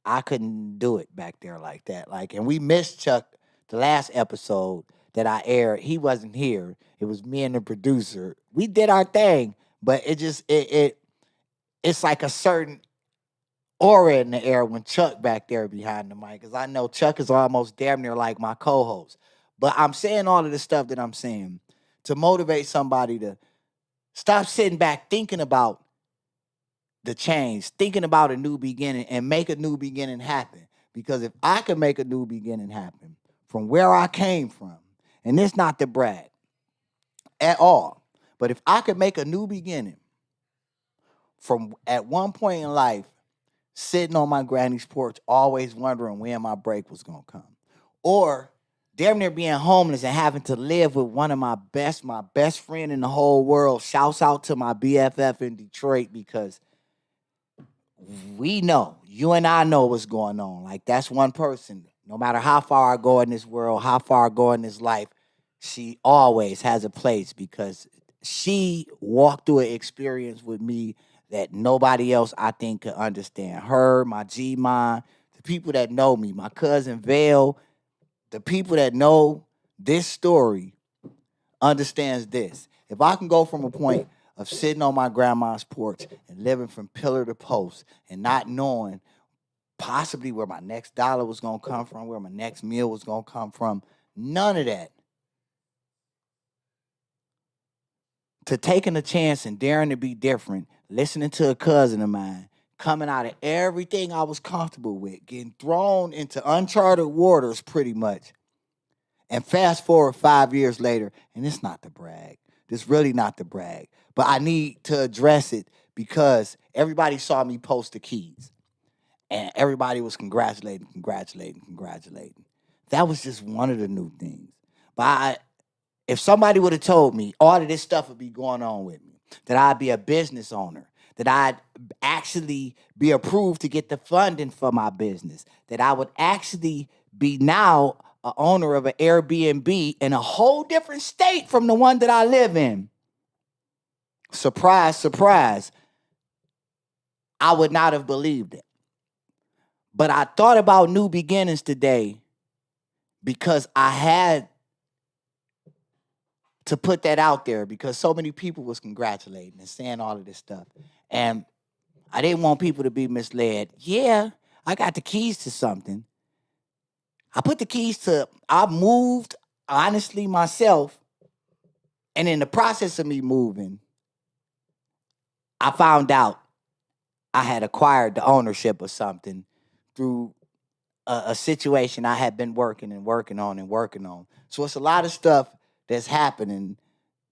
I couldn't do it back there like that. Like, and we missed Chuck the last episode that I aired. He wasn't here. It was me and the producer. We did our thing, but it's like a certain aura in the air when Chuck back there behind the mic, because I know Chuck is almost damn near like my co-host. But I'm saying all of the stuff that I'm saying to motivate somebody to stop sitting back thinking about the change, thinking about a new beginning and make a new beginning happen. Because if I could make a new beginning happen from where I came from, and it's not to brag at all, but if I could make a new beginning from at one point in life, sitting on my granny's porch, always wondering when my break was gonna come, or damn near being homeless and having to live with one of my best friend in the whole world. Shouts out to my BFF in Detroit, because we know, you and I know what's going on. Like, that's one person. No matter how far I go in this world, how far I go in this life, she always has a place, because she walked through an experience with me that nobody else, I think, could understand. Her, my G-Mon, the people that know me, my cousin Vale, the people that know this story understands this. If I can go from a point of sitting on my grandma's porch and living from pillar to post and not knowing possibly where my next dollar was going to come from, where my next meal was going to come from, none of that, to taking a chance and daring to be different, listening to a cousin of mine, coming out of everything I was comfortable with, getting thrown into uncharted waters pretty much. And fast forward 5 years later, and it's not to brag. It's really not to brag. But I need to address it, because everybody saw me post the keys. And everybody was congratulating. That was just one of the new things. But if somebody would have told me all of this stuff would be going on with me, that I'd be a business owner, that I'd actually be approved to get the funding for my business, that I would actually be now a owner of an Airbnb in a whole different state from the one that I live in, surprise, surprise, I would not have believed it. But I thought about new beginnings today, because I had to put that out there, because so many people was congratulating and saying all of this stuff. And I didn't want people to be misled. Yeah, I got the keys to something. I moved, honestly, myself. And in the process of me moving, I found out I had acquired the ownership of something through a situation I had been working on. So it's a lot of stuff that's happening,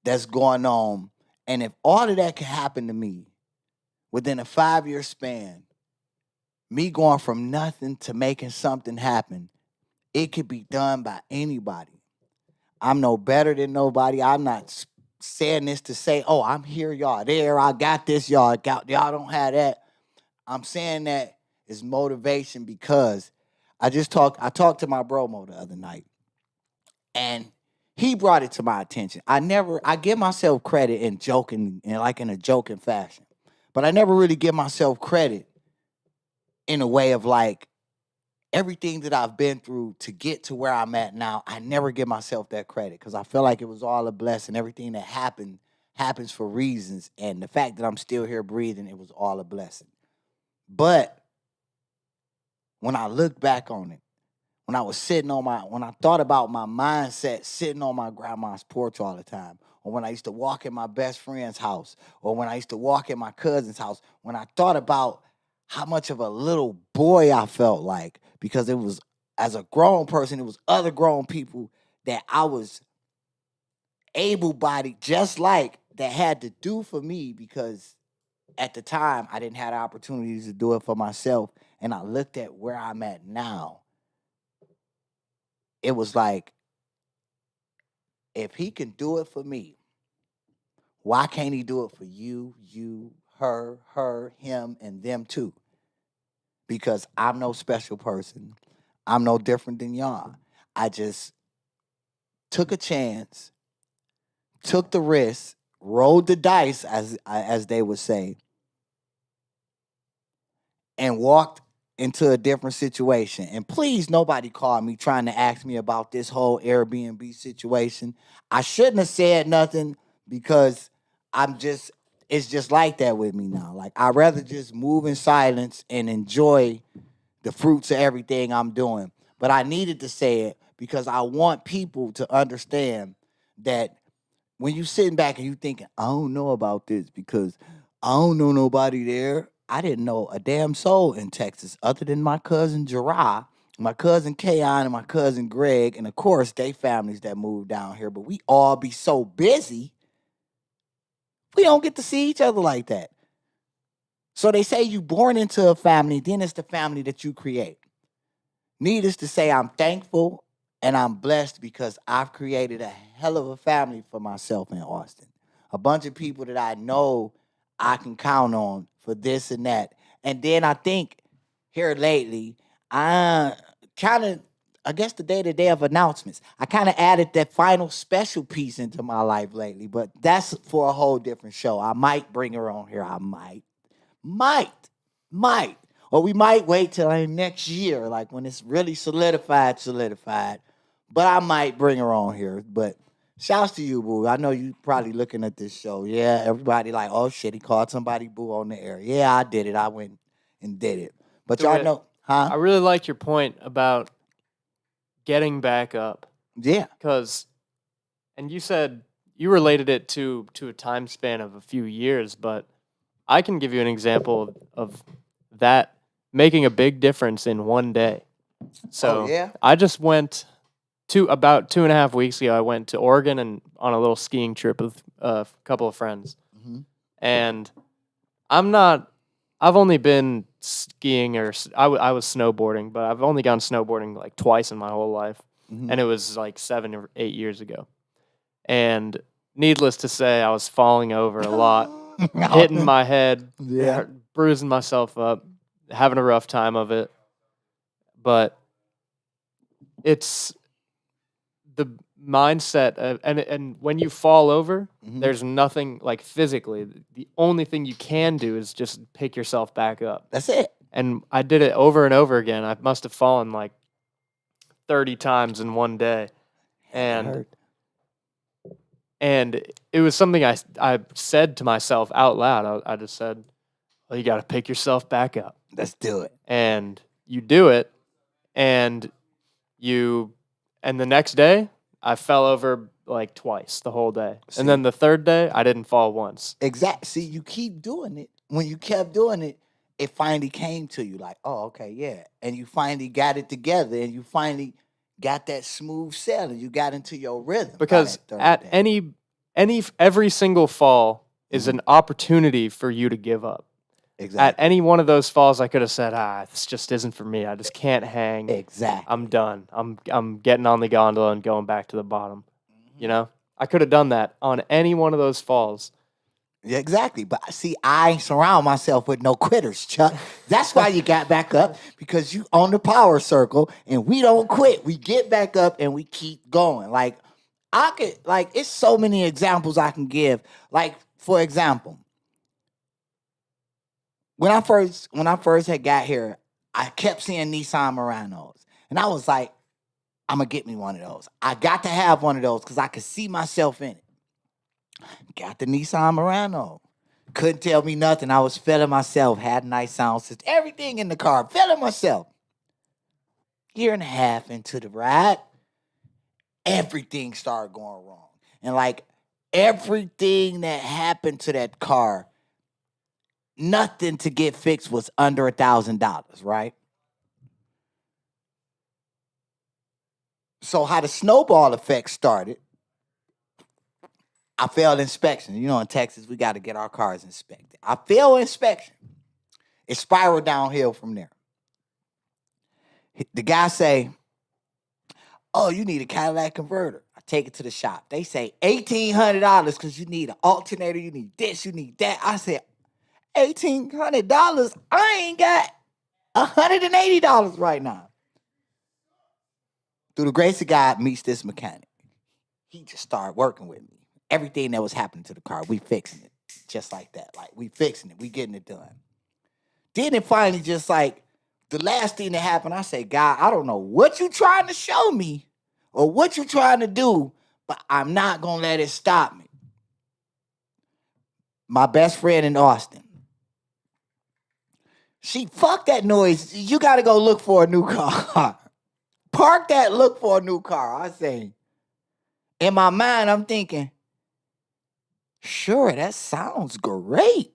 that's going on. And if all of that could happen to me within a 5-year span, me going from nothing to making something happen, it could be done by anybody. I'm no better than nobody. I'm not saying this to say, oh, I'm here, y'all there. I got this, y'all don't have that. I'm saying that is motivation, because I talked to my bromo the other night, and he brought it to my attention. I give myself credit in a joking fashion, but I never really give myself credit in a way of like, everything that I've been through to get to where I'm at now, I never give myself that credit, because I feel like it was all a blessing. Everything that happens for reasons, and the fact that I'm still here breathing, it was all a blessing. But when I look back on it, when I thought about my mindset sitting on my grandma's porch all the time, or when I used to walk in my best friend's house, or when I used to walk in my cousin's house, when I thought about how much of a little boy I felt like, because it was, as a grown person, it was other grown people that I was able-bodied just like, that had to do for me, because at the time I didn't have the opportunities to do it for myself. And I looked at where I'm at now. It was like, if he can do it for me, why can't he do it for you, her, him, and them too? Because I'm no special person. I'm no different than y'all. I just took a chance, took the risk, rolled the dice, as they would say, and walked into a different situation. And please, nobody call me trying to ask me about this whole Airbnb situation. I shouldn't have said nothing, because it's just like that with me now. Like, I'd rather just move in silence and enjoy the fruits of everything I'm doing. But I needed to say it, because I want people to understand that when you sitting back and you thinking, I don't know about this because I don't know nobody there, I didn't know a damn soul in Texas other than my cousin Gerard, my cousin Kayon, and my cousin Greg, and of course, they families that moved down here. But we all be so busy, we don't get to see each other like that. So they say you born into a family, then it's the family that you create. Needless to say, I'm thankful and I'm blessed because I've created a hell of a family for myself in Austin. A bunch of people that I know I can count on for this and that. And then I think here lately, I kind of, I guess the day of announcements, I kind of added that final special piece into my life lately, but that's for a whole different show. I might bring her on here. I might, might. Or we might wait till like next year, like when it's really solidified. But I might bring her on here. But shouts to you, boo. I know you probably looking at this show. Yeah, everybody like, oh shit, he called somebody boo on the air. Yeah, I did it. I went and did it. But y'all DeWitt, know, huh? I really like your point about getting back up. Yeah. And you said you related it to a time span of a few years, but I can give you an example of that making a big difference in one day. So yeah? I just went about 2.5 weeks ago. I went to Oregon and on a little skiing trip with a couple of friends. Mhm. And I've only been skiing I was snowboarding, but I've only gone snowboarding like twice in my whole life. Mhm. And it was like 7 or 8 years ago. And needless to say, I was falling over a lot, hitting my head, Yeah. bruising myself up, having a rough time of it. But it's the mindset and when you fall over, Mhm. there's nothing like physically. The only thing you can do is just pick yourself back up. That's it. And I did it over and over again. I must have fallen like 30 times in one day. It And hurt. and it was something I said to myself out loud. I just said, well, you got to pick yourself back up. Let's do it. And you do it, and the next day, I fell over like twice the whole day. See? And then the third day, I didn't fall once. Exactly. See, you keep doing it. When you kept doing it, it finally came to you like, oh, okay, yeah. And you finally got it together and you finally got that smooth sailing. You got into your rhythm. by Because that third at day. every single fall is an opportunity for you to give up. At Exactly. any one of those falls, I could have said, this just isn't for me. I just can't hang. Exactly. I'm done. I'm getting on the gondola and going back to the bottom. You know? I could have done that on any one of those falls. Yeah, exactly. But see, I surround myself with no quitters, Chuck. That's why you got back up, because you on the power circle and we don't quit. We get back up and we keep going. Like it's so many examples I can give. Like, for example, when I first had got here, I kept seeing Nissan Muranos. And I was like, I'm gonna get me one of those. I got to have one of those because I could see myself in it. Got the Nissan Murano. Couldn't tell me nothing. I was feeling myself. Had a nice sound system. Everything in the car. Feeling myself. Year and a half into the ride, everything started going wrong. And like everything that happened to that car, nothing to get fixed was under $1,000, right? So how the snowball effect started, I failed inspection. You know, in Texas, we got to get our cars inspected. I failed inspection. It spiraled downhill from there. The guy say, oh, you need a Cadillac converter. I take it to the shop. They say $1,800 because you need an alternator, you need this, you need that. I said, $1,800? I ain't got $180 right now. Through the grace of God, meets this mechanic. He just started working with me. Everything that was happening to the car, we fixing it. Just like that. Like, we fixing it. We getting it done. Then it finally just like, the last thing that happened, I said, God, I don't know what you trying to show me or what you trying to do, but I'm not going to let it stop me. My best friend in Austin, she, fuck that noise. You got to go look for a new car. Park that, look for a new car. I say, in my mind, I'm thinking, sure, that sounds great.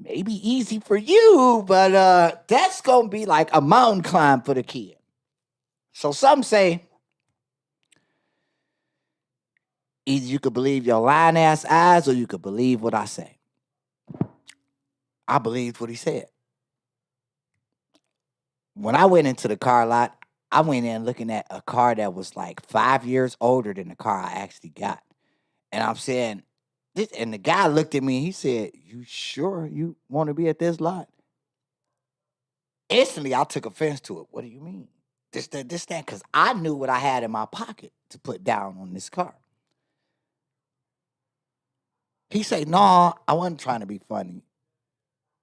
maybe easy for you, but that's gonna be like a mountain climb for the kid. So some say either you could believe your lying ass eyes or you could believe what I say. I believed what he said. When I went into the car lot, I went in looking at a car that was like 5 years older than the car I actually got. And I'm saying, this, and the guy looked at me and he said, "You sure you want to be at this lot?" Instantly, I took offense to it. What do you mean? This, that, because I knew what I had in my pocket to put down on this car. He said, "No, I wasn't trying to be funny.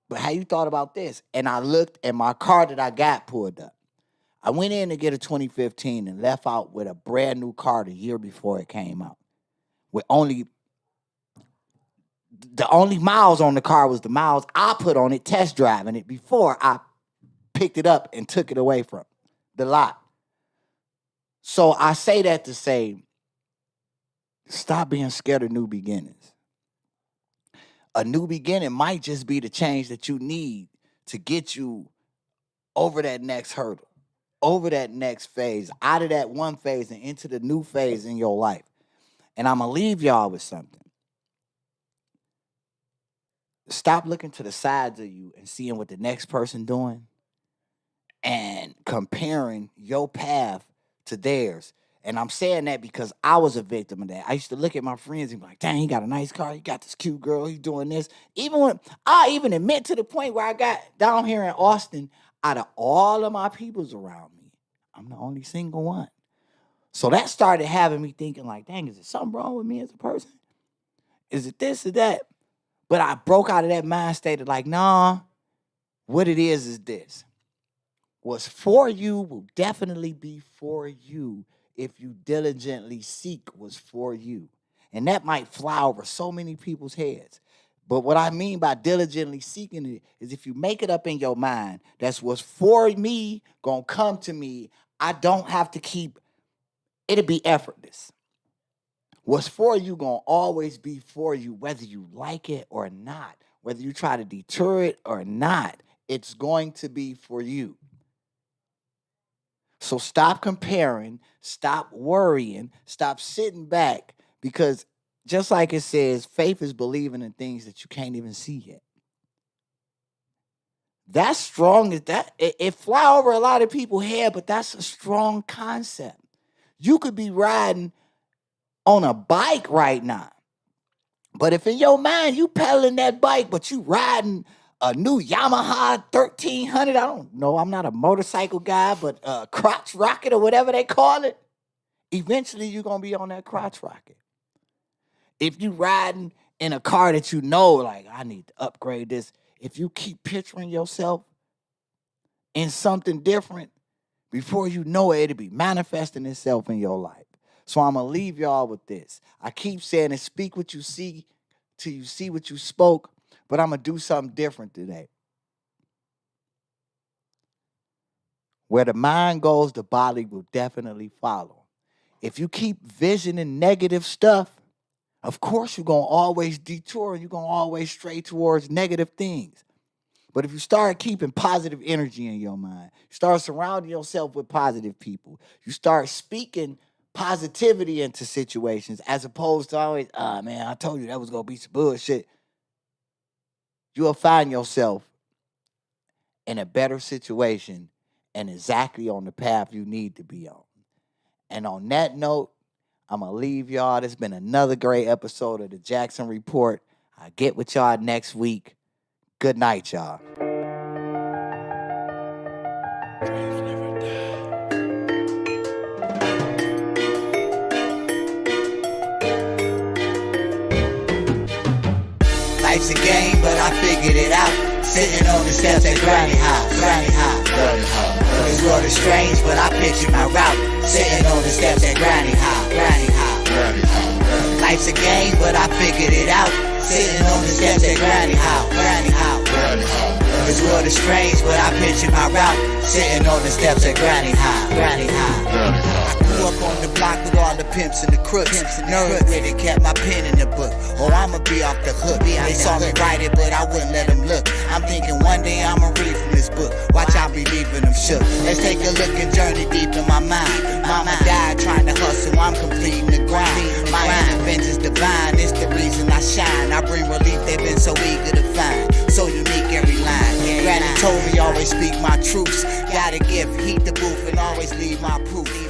But how you thought about this?" And I looked at my car that I got pulled up. I went in to get a 2015 and left out with a brand new car the year before it came out. With the only miles on the car was the miles I put on it test driving it before I picked it up and took it away from the lot. So I say that to say, stop being scared of new beginnings. A new beginning might just be the change that you need to get you over that next hurdle, over that next phase, out of that one phase and into the new phase in your life. And I'm going to leave y'all with something. Stop looking to the sides of you and seeing what the next person doing and comparing your path to theirs. And I'm saying that because I was a victim of that. I used to look at my friends and be like, "Dang, he got a nice car. He got this cute girl. He's doing this." Even when I even admit to the point where I got down here in Austin, out of all of my peoples around me, I'm the only single one. So that started having me thinking like, dang, is there something wrong with me as a person? Is it this or that? But I broke out of that mind state of like, nah, what it is this. What's for you will definitely be for you if you diligently seek what's for you. And that might fly over so many people's heads. But what I mean by diligently seeking it is if you make it up in your mind, that's what's for me, gonna come to me. I don't have to keep, it'll be effortless. What's for you gonna always be for you, whether you like it or not, whether you try to deter it or not, it's going to be for you. So stop comparing, stop worrying, stop sitting back, because just like it says, faith is believing in things that you can't even see yet. That's strong. It fly over a lot of people's head, but that's a strong concept. You could be riding on a bike right now, but if in your mind you pedaling that bike, but you riding a new Yamaha 1300, I don't know, I'm not a motorcycle guy, but crotch rocket or whatever they call it, eventually you're going to be on that crotch rocket. If you riding in a car that you know, like, I need to upgrade this, if you keep picturing yourself in something different, before you know it, it'll be manifesting itself in your life. So I'm going to leave y'all with this. I keep saying it, speak what you see till you see what you spoke, but I'm going to do something different today. Where the mind goes, the body will definitely follow. If you keep visioning negative stuff, of course you're going to always detour and you're going to always stray towards negative things. But if you start keeping positive energy in your mind, you start surrounding yourself with positive people, you start speaking positivity into situations as opposed to always, man, I told you that was going to be some bullshit. You will find yourself in a better situation and exactly on the path you need to be on. And on that note, I'm going to leave y'all. This has been another great episode of the Jackson Report. I'll get with y'all next week. Good night, y'all. Life's a game, but I figured it out. Sitting on the steps at Granny House. This world is strange, but I picture my route. Sitting on the steps at Granny House. Life's a game, but I figured it out. Sitting on the steps at Granny House. This world is strange, but I picture my route. Sitting on the steps at Granny House. grew up on the block with all the pimps and the crooks. Nerd with it, kept my pen in the book. Oh, I'ma be off the hook. They saw me write it, but I wouldn't let them look. I'm thinking one day I'ma read from this book. Watch, I'll be leaving them shook. Let's take a look and journey deep in my mind. Mama died trying to hustle, I'm completing the grind. My intervention's divine, it's the reason I shine. I bring relief they've been so eager to find. So unique every line. Granny told me always speak my truths. Got a gift, heat the booth and always leave my proof.